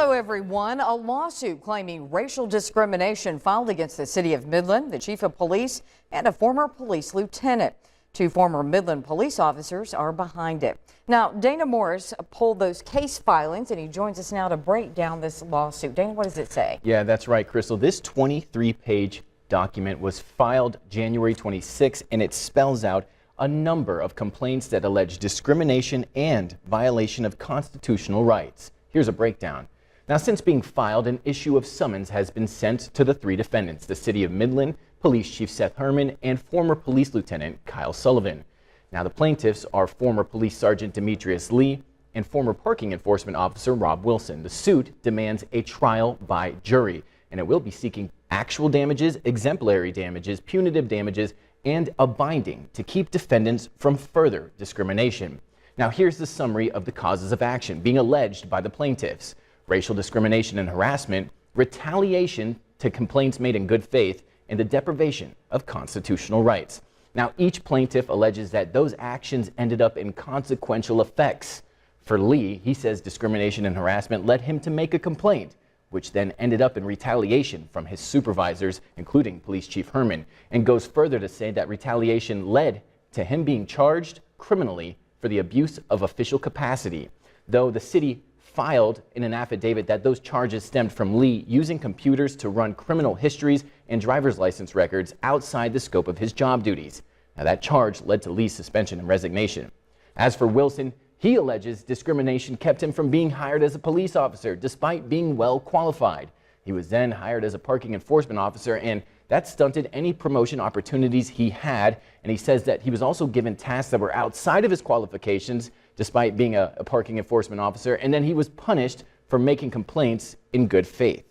Hello, everyone. A lawsuit claiming racial discrimination filed against the city of Midland, the chief of police, and a former police lieutenant. Two former Midland police officers are behind it. Now, Dana Morris pulled those case filings, and he joins us now to break down this lawsuit. Dana, what does it say? Yeah, that's right, Crystal. This 23-page document was filed January 26, and it spells out a number of complaints that allege discrimination and violation of constitutional rights. Here's a breakdown. Now, since being filed, an issue of summons has been sent to the three defendants, the city of Midland, Police Chief Seth Herman, and former Police Lieutenant Kyle Sullivan. Now, the plaintiffs are former Police Sergeant Demetrius Lee and former Parking Enforcement Officer Rob Wilson. The suit demands a trial by jury, and it will be seeking actual damages, exemplary damages, punitive damages, and a binding to keep defendants from further discrimination. Now, here's the summary of the causes of action being alleged by the plaintiffs: racial discrimination and harassment, retaliation to complaints made in good faith, and the deprivation of constitutional rights. Now, each plaintiff alleges that those actions ended up in consequential effects. For Lee, he says discrimination and harassment led him to make a complaint, which then ended up in retaliation from his supervisors, including Police Chief Herman, and goes further to say that retaliation led to him being charged criminally for the abuse of official capacity, though the city filed in an affidavit that those charges stemmed from Lee using computers to run criminal histories and driver's license records outside the scope of his job duties. Now, that charge led to Lee's suspension and resignation. As for Wilson, he alleges discrimination kept him from being hired as a police officer despite being well qualified. He was then hired as a parking enforcement officer, and that stunted any promotion opportunities he had. And he says that he was also given tasks that were outside of his qualifications despite being a parking enforcement officer, and then he was punished for making complaints in good faith.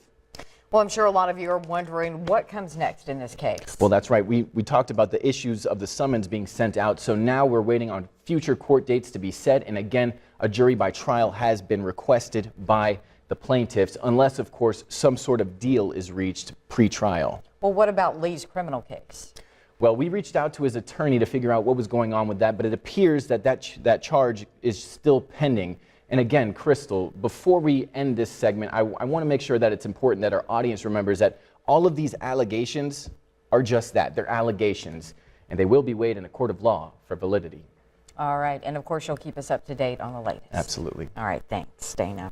Well, I'm sure a lot of you are wondering what comes next in this case. Well, that's right. We talked about the issues of the summons being sent out, so now we're waiting on future court dates to be set, and again, a jury by trial has been requested by the plaintiffs, unless, of course, some sort of deal is reached pre-trial. Well, what about Lee's criminal case? Well, we reached out to his attorney to figure out what was going on with that, but it appears that that charge is still pending. And again, Crystal, before we end this segment, I want to make sure that it's important that our audience remembers that all of these allegations are just that. They're allegations, and they will be weighed in a court of law for validity. All right. And of course, you'll keep us up to date on the latest. Absolutely. All right. Thanks, Dana.